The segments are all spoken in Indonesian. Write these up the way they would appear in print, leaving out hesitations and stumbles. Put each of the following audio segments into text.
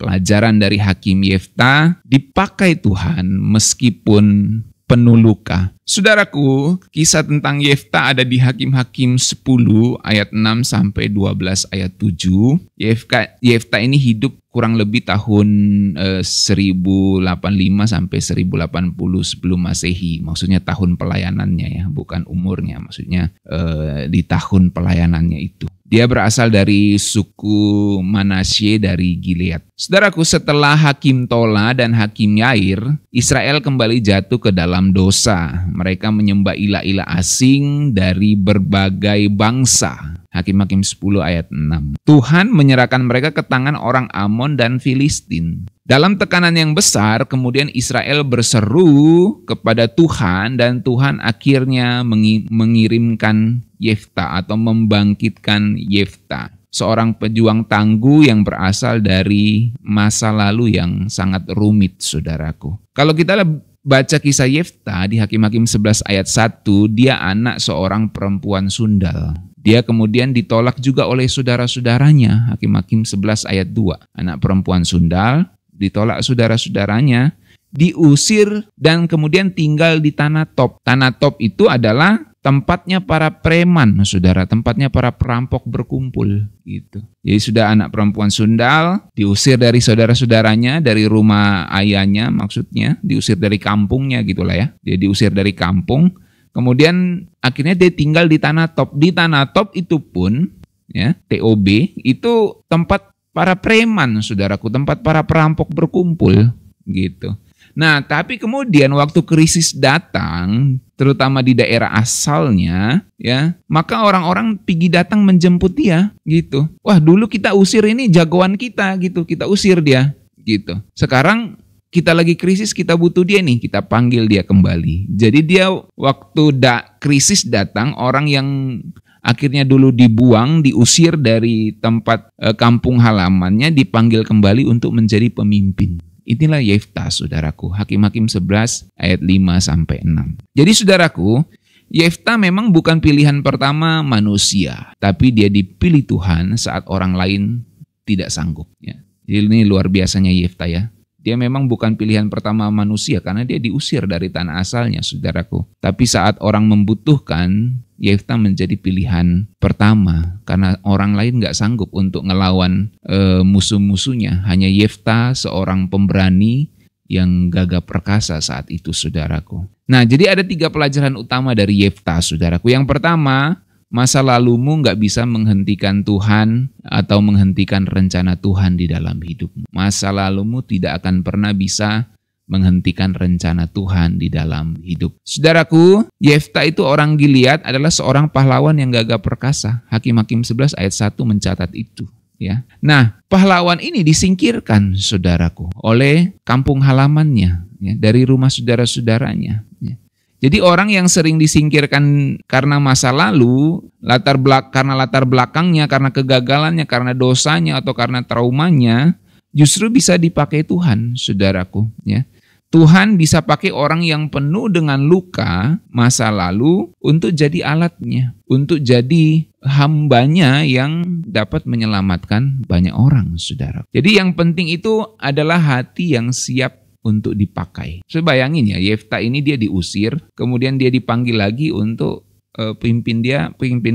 Pelajaran dari Hakim Yefta, dipakai Tuhan meskipun penuh luka. Saudaraku, kisah tentang Yefta ada di Hakim-Hakim 10 ayat 6 sampai 12 ayat 7. Yefta ini hidup kurang lebih tahun 1085 sampai 1080 sebelum Masehi. Maksudnya tahun pelayanannya ya, bukan umurnya. Maksudnya di tahun pelayanannya itu. Dia berasal dari suku Manasye dari Gilead. Saudaraku, setelah Hakim Tola dan Hakim Yair, Israel kembali jatuh ke dalam dosa. Mereka menyembah ilah-ilah asing dari berbagai bangsa. Hakim-Hakim 10 ayat 6. Tuhan menyerahkan mereka ke tangan orang Amon dan Filistin. Dalam tekanan yang besar, kemudian Israel berseru kepada Tuhan dan Tuhan akhirnya mengirimkan Yefta atau membangkitkan Yefta. Seorang pejuang tangguh yang berasal dari masa lalu yang sangat rumit, saudaraku. Kalau kita baca kisah Yefta di Hakim-Hakim 11 ayat 1, dia anak seorang perempuan sundal. Dia kemudian ditolak juga oleh saudara-saudaranya. Hakim-Hakim 11 ayat 2. Anak perempuan sundal, ditolak saudara-saudaranya, diusir dan kemudian tinggal di Tanah Top. Tanah Top itu adalah tempatnya para preman, saudara, tempatnya para perampok berkumpul gitu. Jadi sudah anak perempuan sundal, diusir dari saudara-saudaranya, dari rumah ayahnya maksudnya, diusir dari kampungnya gitulah ya. Dia diusir dari kampung, kemudian akhirnya dia tinggal di Tanah Top. Di Tanah Top itu pun ya, TOB itu tempat para preman, saudaraku, tempat para perampok berkumpul gitu. Nah, tapi kemudian waktu krisis datang, terutama di daerah asalnya, ya, maka orang-orang pergi datang menjemput dia, gitu. Wah, dulu kita usir ini jagoan kita, gitu. Kita usir dia, gitu. Sekarang kita lagi krisis, kita butuh dia nih, kita panggil dia kembali. Jadi dia waktu krisis datang, orang yang akhirnya dulu dibuang, diusir dari tempat kampung halamannya, dipanggil kembali untuk menjadi pemimpin. Inilah Yefta, saudaraku. Hakim-Hakim 11 ayat 5-6. Jadi saudaraku, Yefta memang bukan pilihan pertama manusia, tapi dia dipilih Tuhan saat orang lain tidak sanggup. Ya. Jadi ini luar biasanya Yefta ya. Dia memang bukan pilihan pertama manusia karena dia diusir dari tanah asalnya, saudaraku. Tapi saat orang membutuhkan, Yefta menjadi pilihan pertama karena orang lain nggak sanggup untuk ngelawan musuh-musuhnya. Hanya Yefta, seorang pemberani yang gagah perkasa saat itu, saudaraku. Nah, jadi ada 3 pelajaran utama dari Yefta, saudaraku. Yang pertama, masa lalumu nggak bisa menghentikan Tuhan atau menghentikan rencana Tuhan di dalam hidupmu. Masa lalumu tidak akan pernah bisa menghentikan rencana Tuhan di dalam hidup. Saudaraku, Yefta itu orang Gilead adalah seorang pahlawan yang gagah perkasa. Hakim-Hakim 11 ayat 1 mencatat itu. Ya. Nah, pahlawan ini disingkirkan, saudaraku, oleh kampung halamannya, ya, dari rumah saudara-saudaranya. Ya. Jadi orang yang sering disingkirkan karena masa lalu, karena latar belakangnya, karena kegagalannya, karena dosanya, atau karena traumanya, justru bisa dipakai Tuhan, saudaraku. Ya. Tuhan bisa pakai orang yang penuh dengan luka masa lalu untuk jadi alatnya, untuk jadi hambanya yang dapat menyelamatkan banyak orang, saudara. Jadi yang penting itu adalah hati yang siap untuk dipakai. Saya bayangin ya, Yefta ini dia diusir, kemudian dia dipanggil lagi untuk pimpin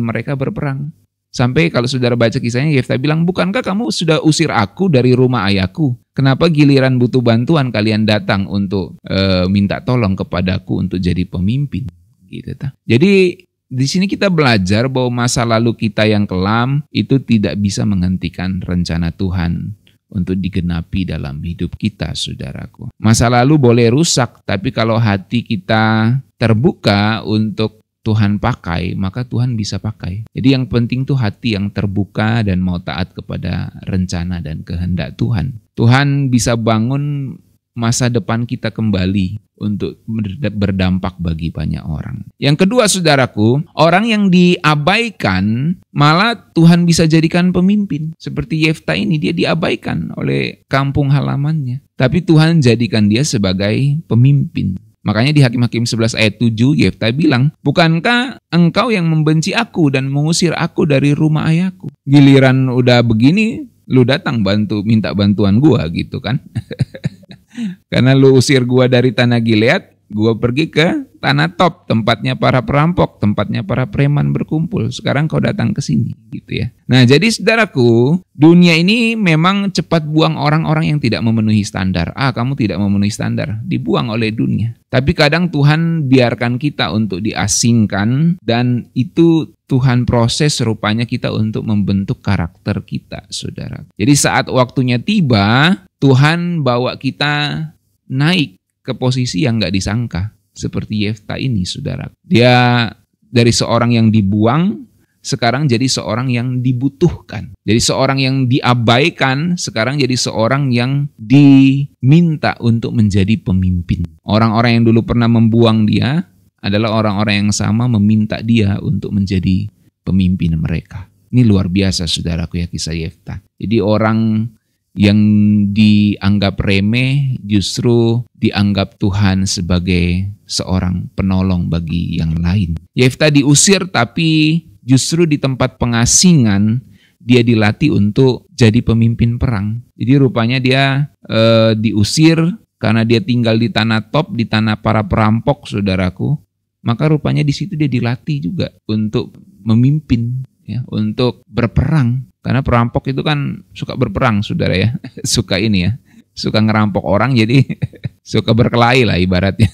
mereka berperang. Sampai kalau saudara baca kisahnya, Yefta bilang, bukankah kamu sudah usir aku dari rumah ayahku? Kenapa giliran butuh bantuan kalian datang untuk minta tolong kepadaku untuk jadi pemimpin? Gitu. Jadi di sini kita belajar bahwa masa lalu kita yang kelam itu tidak bisa menghentikan rencana Tuhan untuk digenapi dalam hidup kita, saudaraku. Masa lalu boleh rusak, tapi kalau hati kita terbuka untuk Tuhan pakai, maka Tuhan bisa pakai. Jadi yang penting tuh hati yang terbuka dan mau taat kepada rencana dan kehendak Tuhan. Tuhan bisa bangun masa depan kita kembali untuk berdampak bagi banyak orang. Yang kedua, saudaraku, orang yang diabaikan malah Tuhan bisa jadikan pemimpin. Seperti Yefta ini, dia diabaikan oleh kampung halamannya. Tapi Tuhan jadikan dia sebagai pemimpin. Makanya di Hakim-Hakim 11 ayat 7, Yefta bilang, bukankah engkau yang membenci aku dan mengusir aku dari rumah ayahku? Giliran udah begini, lu datang minta bantuan gua gitu kan. Karena lu usir gua dari tanah Gilead, gua pergi ke tanah Top, tempatnya para perampok, tempatnya para preman berkumpul. Sekarang kau datang ke sini gitu ya. Nah, jadi saudaraku, dunia ini memang cepat buang orang-orang yang tidak memenuhi standar. Kamu tidak memenuhi standar, dibuang oleh dunia. Tapi kadang Tuhan biarkan kita untuk diasingkan, dan itu Tuhan proses rupanya kita untuk membentuk karakter kita, saudara. Jadi saat waktunya tiba, Tuhan bawa kita naik ke posisi yang nggak disangka. Seperti Yefta ini, saudara. Dia dari seorang yang dibuang, sekarang jadi seorang yang dibutuhkan. Jadi seorang yang diabaikan, sekarang jadi seorang yang diminta untuk menjadi pemimpin. Orang-orang yang dulu pernah membuang dia adalah orang-orang yang sama meminta dia untuk menjadi pemimpin mereka. Ini luar biasa, saudaraku ya, kisah Yefta. Jadi orang yang dianggap remeh justru dianggap Tuhan sebagai seorang penolong bagi yang lain. Yefta diusir, tapi justru di tempat pengasingan dia dilatih untuk jadi pemimpin perang. Jadi rupanya dia diusir karena dia tinggal di tanah Top, di tanah para perampok, saudaraku. Maka rupanya di situ dia dilatih juga untuk memimpin, ya, untuk berperang. Karena perampok itu kan suka berperang, saudara ya. Suka ini ya, suka ngerampok orang, jadi suka berkelahi lah ibaratnya.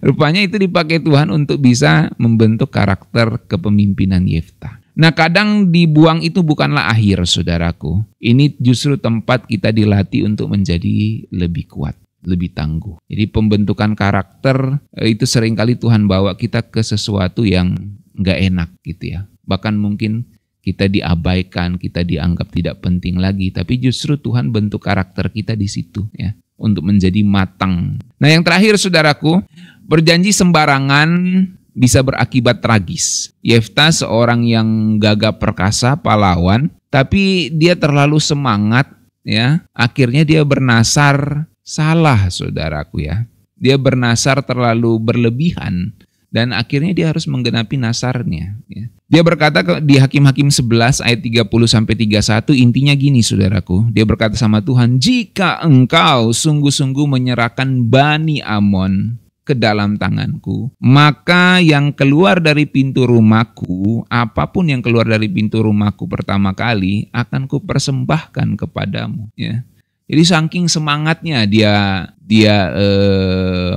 Rupanya itu dipakai Tuhan untuk bisa membentuk karakter kepemimpinan Yefta. Nah, kadang dibuang itu bukanlah akhir, saudaraku. Ini justru tempat kita dilatih untuk menjadi lebih kuat, lebih tangguh. Jadi pembentukan karakter itu seringkali Tuhan bawa kita ke sesuatu yang nggak enak gitu ya. Bahkan mungkin kita diabaikan, kita dianggap tidak penting lagi, tapi justru Tuhan bentuk karakter kita di situ ya, untuk menjadi matang. Nah, yang terakhir, saudaraku, berjanji sembarangan bisa berakibat tragis. Yefta seorang yang gagah perkasa, pahlawan, tapi dia terlalu semangat ya, akhirnya dia bernasar salah, saudaraku ya. Dia bernasar terlalu berlebihan dan akhirnya dia harus menggenapi nasarnya ya. Dia berkata di Hakim-Hakim 11 ayat 30-31, intinya gini, saudaraku. Dia berkata sama Tuhan, jika engkau sungguh-sungguh menyerahkan Bani Amon ke dalam tanganku, maka yang keluar dari pintu rumahku, apapun yang keluar dari pintu rumahku pertama kali, akan kupersembahkan kepadamu. Ya. Jadi saking semangatnya dia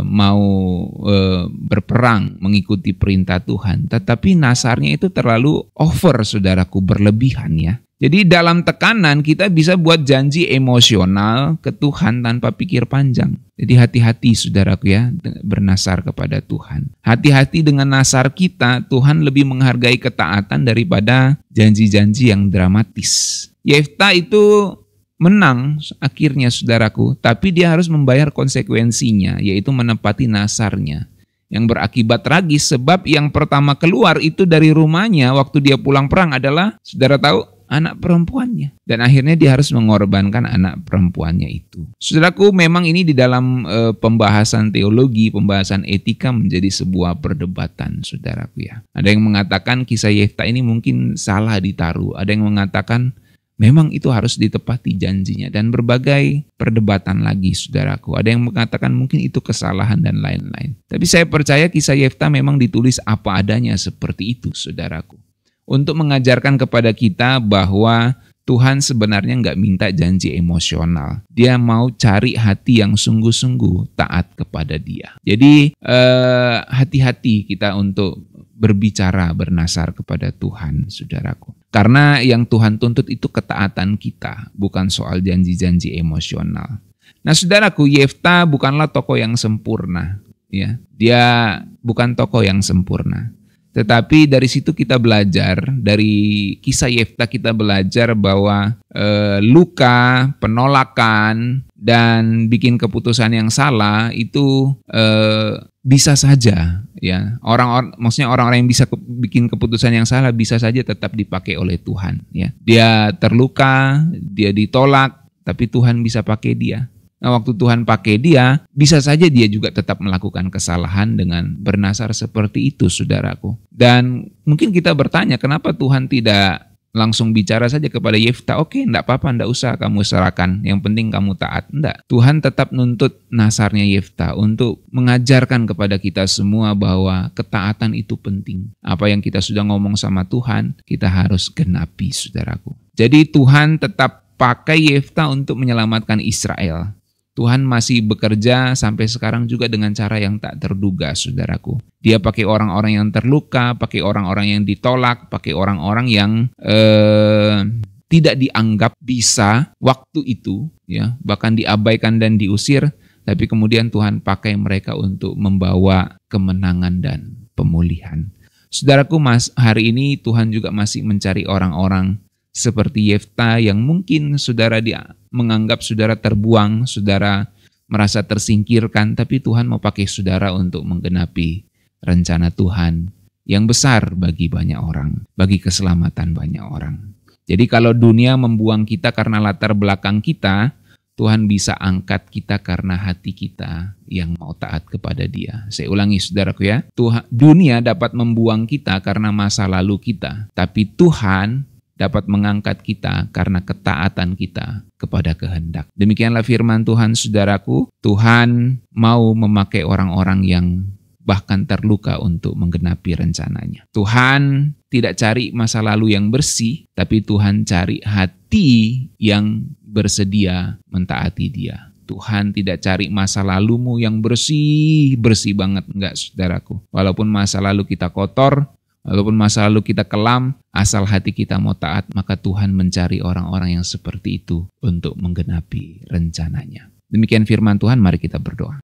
mau berperang mengikuti perintah Tuhan, tetapi nasarnya itu terlalu over, saudaraku, berlebihan ya. Jadi dalam tekanan kita bisa buat janji emosional ke Tuhan tanpa pikir panjang. Jadi hati-hati, saudaraku ya, bernasar kepada Tuhan. Hati-hati dengan nasar kita, Tuhan lebih menghargai ketaatan daripada janji-janji yang dramatis. Yefta itu menang akhirnya, saudaraku, tapi dia harus membayar konsekuensinya, yaitu menepati nasarnya, yang berakibat tragis sebab yang pertama keluar itu dari rumahnya waktu dia pulang perang adalah, saudara tahu, anak perempuannya, dan akhirnya dia harus mengorbankan anak perempuannya itu. Saudaraku, memang ini di dalam pembahasan teologi, pembahasan etika menjadi sebuah perdebatan, saudaraku ya. Ada yang mengatakan kisah Yefta ini mungkin salah ditaruh, ada yang mengatakan memang itu harus ditepati janjinya, dan berbagai perdebatan lagi, saudaraku. Ada yang mengatakan mungkin itu kesalahan dan lain-lain. Tapi saya percaya kisah Yefta memang ditulis apa adanya seperti itu, saudaraku. Untuk mengajarkan kepada kita bahwa Tuhan sebenarnya nggak minta janji emosional. Dia mau cari hati yang sungguh-sungguh taat kepada Dia. Jadi hati-hati kita untuk berbicara, bernasar kepada Tuhan, saudaraku. Karena yang Tuhan tuntut itu ketaatan kita, bukan soal janji-janji emosional. Nah, saudaraku, Yefta bukanlah tokoh yang sempurna, ya. Dia bukan tokoh yang sempurna. Tetapi dari situ kita belajar, dari kisah Yefta kita belajar bahwa luka, penolakan, dan bikin keputusan yang salah itu bisa saja, ya. Maksudnya orang-orang yang bisa bikin keputusan yang salah bisa saja tetap dipakai oleh Tuhan, ya. Dia terluka, dia ditolak, tapi Tuhan bisa pakai dia. Nah, waktu Tuhan pakai dia, bisa saja dia juga tetap melakukan kesalahan dengan bernasar seperti itu, saudaraku. Dan mungkin kita bertanya, kenapa Tuhan tidak langsung bicara saja kepada Yefta, oke, enggak apa-apa, enggak usah kamu serahkan, yang penting kamu taat. Enggak. Tuhan tetap nuntut nasarnya Yefta untuk mengajarkan kepada kita semua bahwa ketaatan itu penting. Apa yang kita sudah ngomong sama Tuhan, kita harus genapi, saudaraku. Jadi Tuhan tetap pakai Yefta untuk menyelamatkan Israel. Tuhan masih bekerja sampai sekarang juga dengan cara yang tak terduga, saudaraku. Dia pakai orang-orang yang terluka, pakai orang-orang yang ditolak, pakai orang-orang yang tidak dianggap bisa waktu itu, ya, bahkan diabaikan dan diusir. Tapi kemudian Tuhan pakai mereka untuk membawa kemenangan dan pemulihan. Saudaraku, hari ini Tuhan juga masih mencari orang-orang seperti Yefta yang mungkin saudara menganggap saudara terbuang, saudara merasa tersingkirkan, tapi Tuhan mau pakai saudara untuk menggenapi rencana Tuhan yang besar bagi banyak orang, bagi keselamatan banyak orang. Jadi kalau dunia membuang kita karena latar belakang kita, Tuhan bisa angkat kita karena hati kita yang mau taat kepada Dia. Saya ulangi saudaraku ya, dunia dapat membuang kita karena masa lalu kita, tapi Tuhan dapat mengangkat kita karena ketaatan kita kepada kehendak. Demikianlah firman Tuhan, saudaraku. Tuhan mau memakai orang-orang yang bahkan terluka untuk menggenapi rencananya. Tuhan tidak cari masa lalu yang bersih, tapi Tuhan cari hati yang bersedia mentaati Dia. Tuhan tidak cari masa lalumu yang bersih banget, enggak, saudaraku. Walaupun masa lalu kita kotor, walaupun masa lalu kita kelam, asal hati kita mau taat, maka Tuhan mencari orang-orang yang seperti itu untuk menggenapi rencananya. Demikian firman Tuhan, mari kita berdoa.